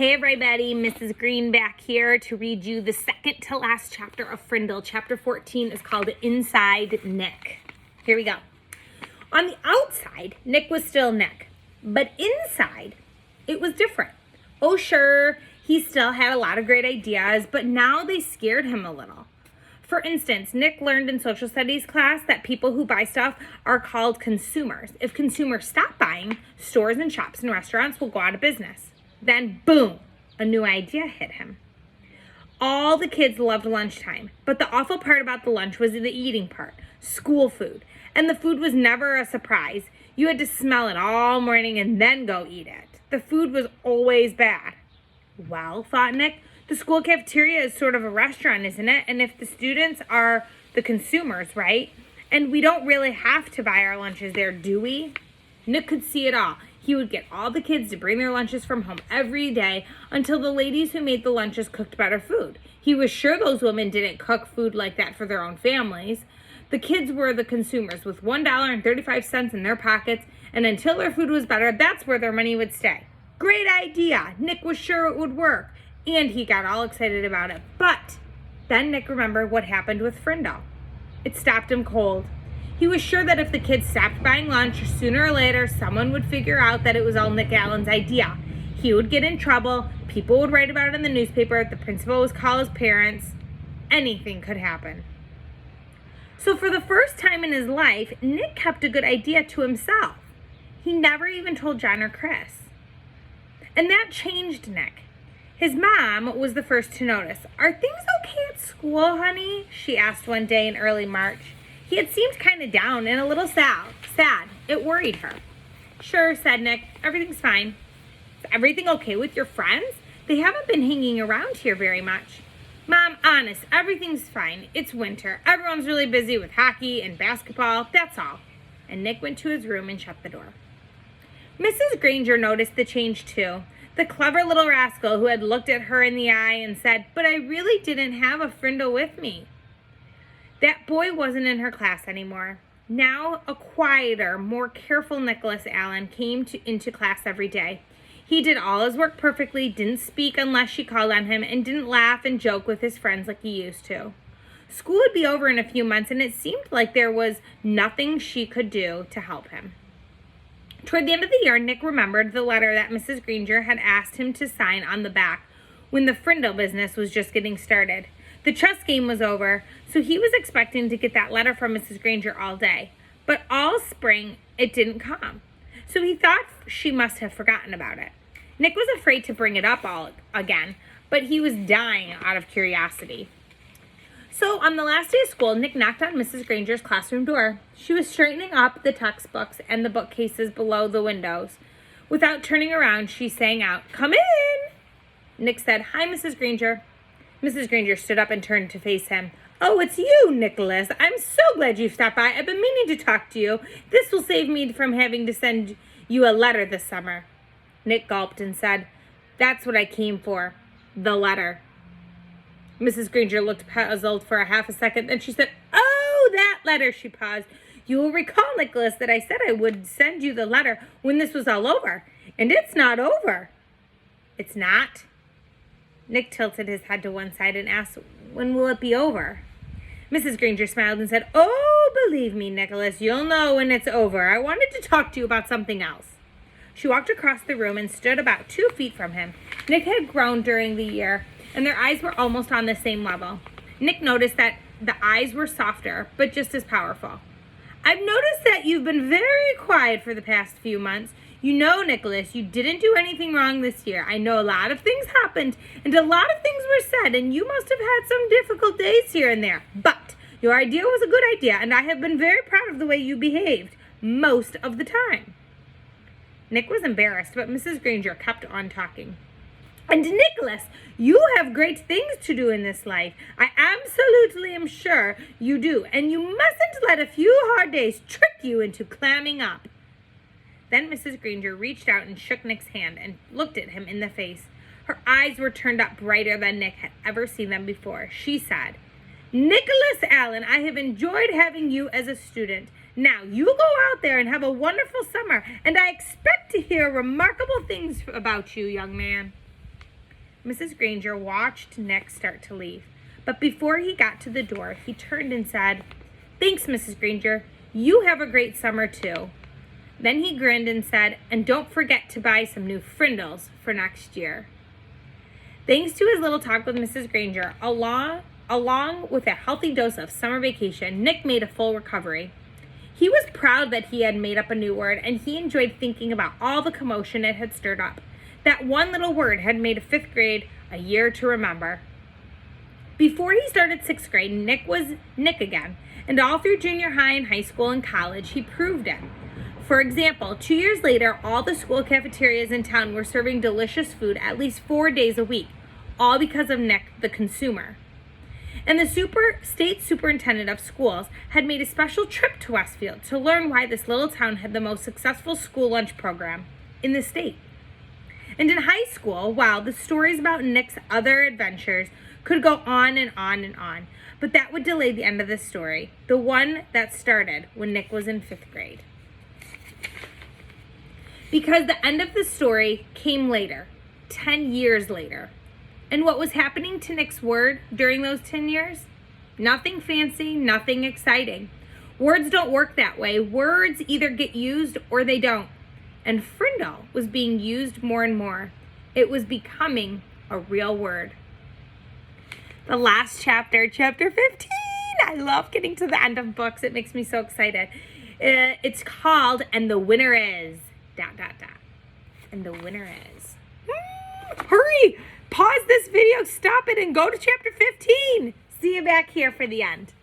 Hey everybody, Mrs. Green back here to read you the second to last chapter of Frindle. Chapter 14 is called Inside Nick. Here we go. On the outside, Nick was still Nick, but inside, it was different. Oh sure, he still had a lot of great ideas, but now they scared him a little. For instance, Nick learned in social studies class that people who buy stuff are called consumers. If consumers stop buying, stores and shops and restaurants will go out of business. Then, boom, a new idea hit him. All the kids loved lunchtime, but the awful part about the lunch was the eating part, school food. And the food was never a surprise. You had to smell it all morning and then go eat it. The food was always bad. Well, thought Nick, the school cafeteria is sort of a restaurant, isn't it? And if the students are the consumers, right? And we don't really have to buy our lunches there, do we? Nick could see it all. He would get all the kids to bring their lunches from home every day until the ladies who made the lunches cooked better food. He was sure those women didn't cook food like that for their own families. The kids were the consumers with $1.35 in their pockets, and until their food was better, that's where their money would stay. Great idea. Nick was sure it would work, and he got all excited about it. But then Nick remembered what happened with Frindle. It stopped him cold. He was sure that if the kids stopped buying lunch, sooner or later, someone would figure out that it was all Nick Allen's idea. He would get in trouble, people would write about it in the newspaper, the principal would call his parents. Anything could happen. So for the first time in his life, Nick kept a good idea to himself. He never even told John or Chris. And that changed Nick. His mom was the first to notice. "Are things okay at school, honey?" she asked one day in early March. He had seemed kind of down and a little sad. It worried her. "Sure," said Nick. "Everything's fine." "Is everything okay with your friends? They haven't been hanging around here very much." "Mom, honest, everything's fine. It's winter. Everyone's really busy with hockey and basketball. That's all." And Nick went to his room and shut the door. Mrs. Granger noticed the change too. The clever little rascal who had looked at her in the eye and said, "But I really didn't have a Frindle with me." That boy wasn't in her class anymore. Now a quieter, more careful Nicholas Allen came into class every day. He did all his work perfectly, didn't speak unless she called on him, and didn't laugh and joke with his friends like he used to. School would be over in a few months, and it seemed like there was nothing she could do to help him. Toward the end of the year, Nick remembered the letter that Mrs. Granger had asked him to sign on the back when the Frindle business was just getting started. The chess game was over, so he was expecting to get that letter from Mrs. Granger all day. But all spring, it didn't come. So he thought she must have forgotten about it. Nick was afraid to bring it up all again, but he was dying out of curiosity. So on the last day of school, Nick knocked on Mrs. Granger's classroom door. She was straightening up the textbooks and the bookcases below the windows. Without turning around, she sang out, "Come in!" Nick said, "Hi, Mrs. Granger." Mrs. Granger stood up and turned to face him. "Oh, it's you, Nicholas. I'm so glad you stopped by. I've been meaning to talk to you. This will save me from having to send you a letter this summer." Nick gulped and said, "That's what I came for, the letter." Mrs. Granger looked puzzled for a half a second, then she said, "Oh, that letter," she paused. "You will recall, Nicholas, that I said I would send you the letter when this was all over, and it's not over." "It's not?" Nick tilted his head to one side and asked, "When will it be over?" Mrs. Granger smiled and said, "Oh, believe me, Nicholas, you'll know when it's over. I wanted to talk to you about something else." She walked across the room and stood about 2 feet from him. Nick had grown during the year, and their eyes were almost on the same level. Nick noticed that the eyes were softer, but just as powerful. "I've noticed that you've been very quiet for the past few months. You know, Nicholas, you didn't do anything wrong this year. I know a lot of things happened, and a lot of things were said, and you must have had some difficult days here and there. But your idea was a good idea, and I have been very proud of the way you behaved most of the time." Nick was embarrassed, but Mrs. Granger kept on talking. "And Nicholas, you have great things to do in this life. I absolutely am sure you do, and you mustn't let a few hard days trick you into clamming up." Then Mrs. Granger reached out and shook Nick's hand and looked at him in the face. Her eyes were turned up brighter than Nick had ever seen them before. She said, "Nicholas Allen, I have enjoyed having you as a student. Now, you go out there and have a wonderful summer, and I expect to hear remarkable things about you, young man." Mrs. Granger watched Nick start to leave. But before he got to the door, he turned and said, "Thanks, Mrs. Granger. You have a great summer, too." Then he grinned and said, "And don't forget to buy some new Frindles for next year." Thanks to his little talk with Mrs. Granger, along with a healthy dose of summer vacation, Nick made a full recovery. He was proud that he had made up a new word, and he enjoyed thinking about all the commotion it had stirred up. That one little word had made 5th grade a year to remember. Before he started 6th grade, Nick was Nick again, and all through junior high and high school and college, he proved it. For example, 2 years later, all the school cafeterias in town were serving delicious food at least 4 days a week, all because of Nick, the consumer. And the state superintendent of schools had made a special trip to Westfield to learn why this little town had the most successful school lunch program in the state. And in high school, wow, the stories about Nick's other adventures could go on and on and on, but that would delay the end of the story, the one that started when Nick was in 5th grade. Because the end of the story came later, 10 years later. And what was happening to Nick's word during those 10 years? Nothing fancy, nothing exciting. Words don't work that way. Words either get used or they don't. And Frindle was being used more and more. It was becoming a real word. The last chapter, chapter 15. I love getting to the end of books. It makes me so excited. It's called "And the Winner Is... ... And the winner is..." Hurry! Pause this video, stop it, and go to chapter 15. See you back here for the end.